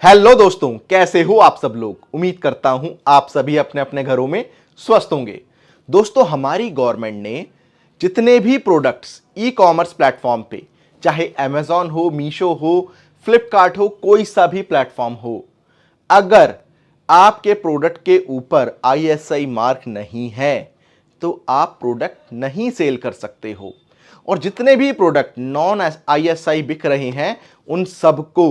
Hello दोस्तों, कैसे हो आप सब लोग। उम्मीद करता हूं आप सभी अपने अपने घरों में स्वस्थ होंगे। दोस्तों, हमारी गवर्नमेंट ने जितने भी प्रोडक्ट्स ई कॉमर्स प्लेटफॉर्म पे, चाहे अमेजॉन हो, मीशो हो, फ्लिपकार्ट हो, कोई सा भी प्लेटफॉर्म हो, अगर आपके प्रोडक्ट के ऊपर आईएसआई मार्क नहीं है तो आप प्रोडक्ट नहीं सेल कर सकते हो। और जितने भी प्रोडक्ट नॉन आईएसआई बिक रहे हैं उन सबको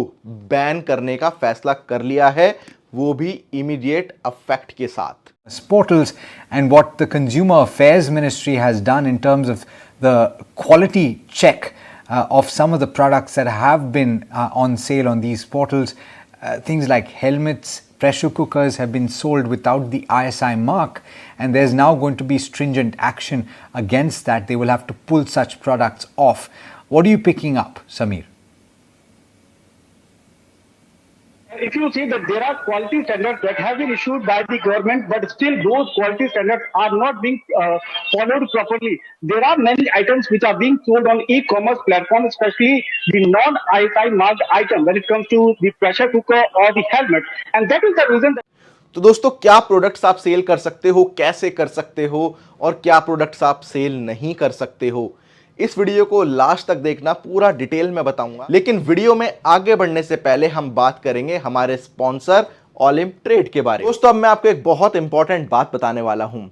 बैन करने का फैसला कर लिया है, वो भी इमीडिएट अफेक्ट के साथ। Portals and what the Consumer Affairs Ministry has done in terms of the quality check of some of the products that have been on sale on these portals. Things like helmets, pressure cookers have been sold without the ISI mark, and there's now going to be stringent action against that. They will have to pull such products off. What are you picking up, Samir? If you see that there are quality standards that have been issued by the government, but still those quality standards are not being followed properly. There are many items which are being sold on e-commerce platforms, especially the non-ISI marked item when it comes to the pressure cooker or the helmet. And that is the reason that तो दोस्तों, क्या products आप cell कर सकते हो, कैसे कर सकते हो, और क्या प्रोडक्ट्स आप सेल नहीं कर सकते हो, इस वीडियो को लास्ट तक देखना, पूरा डिटेल में बताऊंगा। लेकिन वीडियो में आगे बढ़ने से पहले हम बात करेंगे हमारे स्पॉन्सर ऑलिम ट्रेड के बारे में। दोस्तों, अब मैं आपको एक बहुत इंपॉर्टेंट बात बताने वाला हूं।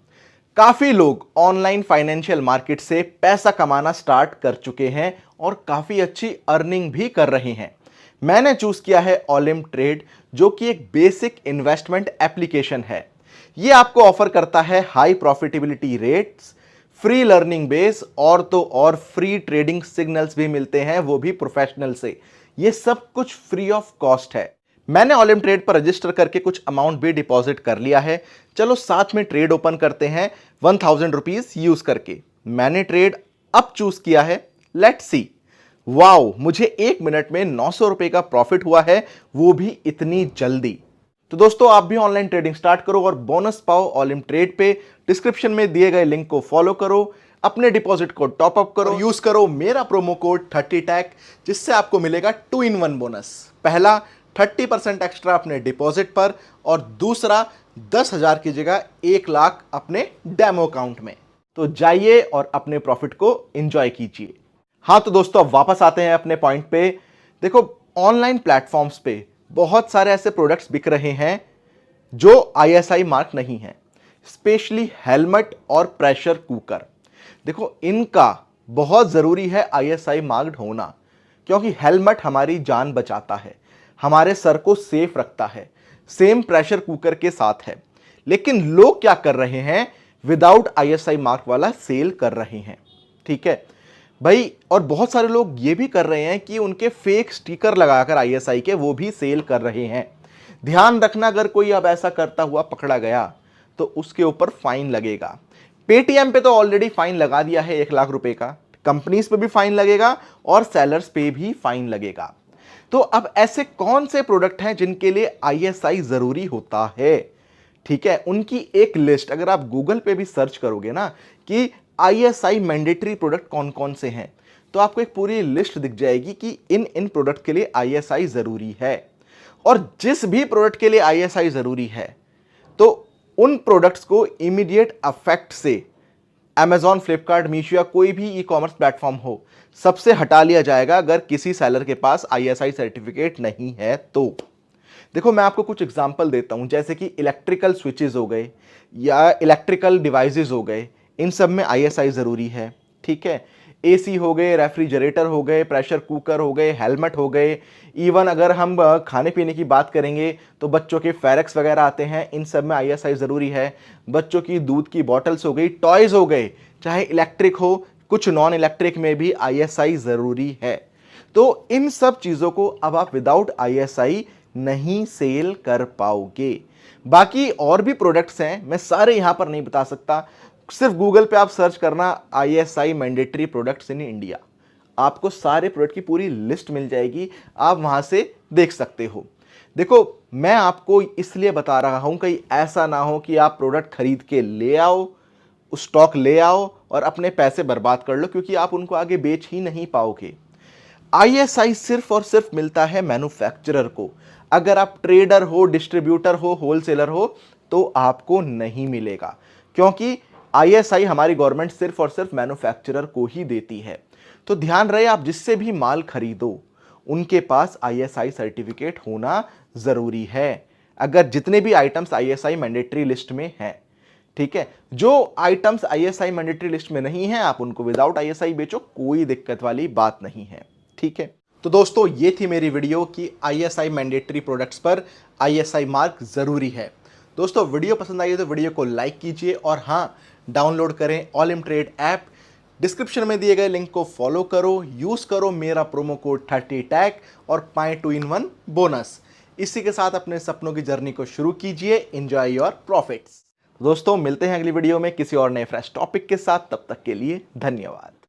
काफी लोग ऑनलाइन फाइनेंशियल मार्केट से पैसा कमाना स्टार्ट कर चुके हैं और काफी अच्छी अर्निंग भी कर रहे हैं। मैंने चूज किया है ऑलिम ट्रेड, जो कि एक बेसिक इन्वेस्टमेंट एप्लीकेशन है। यह आपको ऑफर करता है high profitability rates, free learning base, और तो और फ्री ट्रेडिंग सिग्नल्स भी मिलते हैं, वो भी प्रोफेशनल से। ये सब कुछ फ्री ऑफ कॉस्ट है। मैंने ऑलिम ट्रेड पर रजिस्टर करके कुछ अमाउंट भी डिपॉजिट कर लिया है। चलो साथ में ट्रेड ओपन करते हैं 1000 रुपीज यूज करके। मैंने ट्रेड अब चूज किया है, लेट्स सी। वाओ, मुझे 1 मिनट में 900 रुपए का प्रॉफिट हुआ है, वो भी इतनी जल्दी। तो दोस्तों, आप भी ऑनलाइन ट्रेडिंग स्टार्ट करो और बोनस पाओ ऑलिम ट्रेड पे। डिस्क्रिप्शन में दिए गए लिंक को फॉलो करो, अपने डिपॉजिट को टॉप अप करो, यूज करो मेरा प्रोमो कोड 30TAC, जिससे आपको मिलेगा 2-in-1 बोनस। पहला 30% एक्स्ट्रा अपने डिपॉजिट पर, और दूसरा 10,000 की जगह 1 लाख अपने डेमो अकाउंट में। तो जाइए और अपने प्रॉफिट को एंजॉय कीजिए। हाँ तो दोस्तों, अब वापस आते हैं अपने पॉइंट पे। देखो, ऑनलाइन प्लेटफॉर्म्स पे बहुत सारे ऐसे प्रोडक्ट्स बिक रहे हैं जो आईएसआई मार्क नहीं है, स्पेशली हेलमेट और प्रेशर कुकर। देखो, इनका बहुत जरूरी है आईएसआई मार्क्ड होना, क्योंकि हेलमेट हमारी जान बचाता है, हमारे सर को सेफ रखता है। सेम प्रेशर कुकर के साथ है। लेकिन लोग क्या कर रहे हैं, विदाउट आईएसआई मार्क वाला सेल कर रहे हैं। ठीक है भाई, और बहुत सारे लोग ये भी कर रहे हैं कि उनके फेक स्टिकर लगाकर आईएसआई के वो भी सेल कर रहे हैं। ध्यान रखना, अगर कोई अब ऐसा करता हुआ पकड़ा गया तो उसके ऊपर फाइन लगेगा। पेटीएम पे तो ऑलरेडी फाइन लगा दिया है 1 लाख रुपए का, कंपनीज पे भी फाइन लगेगा और सेलर्स पे भी फाइन लगेगा। तो अब ऐसे कौन से प्रोडक्ट हैं जिनके लिए आईएसआई जरूरी होता है? ठीक है, उनकी एक लिस्ट अगर आप गूगल पे भी सर्च करोगे ना कि आईएसआई मैंडेटरी प्रोडक्ट कौन कौन से हैं, तो आपको एक पूरी लिस्ट दिख जाएगी कि इन इन प्रोडक्ट के लिए आईएसआई जरूरी है। और जिस भी प्रोडक्ट के लिए आईएसआई जरूरी है, तो उन प्रोडक्ट्स को इमीडिएट अफेक्ट से अमेजॉन, फ्लिपकार्ट, मीशो या कोई भी ई कॉमर्स प्लेटफॉर्म हो, सबसे हटा लिया जाएगा अगर किसी सेलर के पास आईएसआई सर्टिफिकेट नहीं है तो। देखो, मैं आपको कुछ एग्जांपल देता हूं, जैसे कि इलेक्ट्रिकल स्विचेस हो गए या इलेक्ट्रिकल डिवाइसेस हो गए, इन सब में आईएसआई जरूरी है। ठीक है, एसी हो गए, रेफ्रिजरेटर हो गए, प्रेशर कुकर हो गए, हेलमेट हो गए। इवन अगर हम खाने पीने की बात करेंगे तो बच्चों के फेरेक्स वगैरह आते हैं, इन सब में आईएसआई जरूरी है। बच्चों की दूध की बॉटल्स हो गई, टॉयज हो गए, चाहे इलेक्ट्रिक हो, कुछ नॉन इलेक्ट्रिक में भी आईएसआई जरूरी है। तो इन सब चीजों को अब आप विदाउट आईएसआई नहीं सेल कर पाओगे। बाकी और भी प्रोडक्ट्स हैं, मैं सारे यहां पर नहीं बता सकता। सिर्फ गूगल पे आप सर्च करना ISI mandatory products in India, आपको सारे प्रोडक्ट की पूरी लिस्ट मिल जाएगी, आप वहां से देख सकते हो। देखो, मैं आपको इसलिए बता रहा हूं कहीं ऐसा ना हो कि आप प्रोडक्ट खरीद के ले आओ, स्टॉक ले आओ और अपने पैसे बर्बाद कर लो, क्योंकि आप उनको आगे बेच ही नहीं पाओगे। आईएसआई सिर्फ और सिर्फ मिलता है मैन्युफैक्चरर को। अगर आप ट्रेडर हो, डिस्ट्रीब्यूटर हो, होलसेलर हो तो आपको नहीं मिलेगा, क्योंकि आईएसआई हमारी गवर्नमेंट सिर्फ और सिर्फ मैन्युफैक्चरर को ही देती है। तो ध्यान रहे, आप जिससे भी माल खरीदो उनके पास आईएसआई सर्टिफिकेट होना जरूरी है। अगर जितने भी आइटम्स आईएसआई मैंडेटरी लिस्ट में हैं, ठीक है, जो आइटम्स आईएसआई मैंडेटरी लिस्ट में नहीं है आप उनको विदाउट आईएसआई बेचो, कोई दिक्कत वाली बात नहीं है। ठीक है, तो दोस्तों ये थी मेरी वीडियो कि आईएसआई मैंडेटरी प्रोडक्ट्स पर आईएसआई मार्क जरूरी है। दोस्तों वीडियो पसंद आई तो वीडियो को लाइक कीजिए और हाँ, डाउनलोड करें ऑलिम ट्रेड ऐप। डिस्क्रिप्शन में दिए गए लिंक को फॉलो करो, यूज करो मेरा प्रोमो कोड 30 टैग और पाएं 2-in-1 बोनस। इसी के साथ अपने सपनों की जर्नी को शुरू कीजिए। Enjoy your profits. दोस्तों मिलते हैं अगली वीडियो में किसी और नए फ्रेश टॉपिक के साथ, तब तक के लिए धन्यवाद।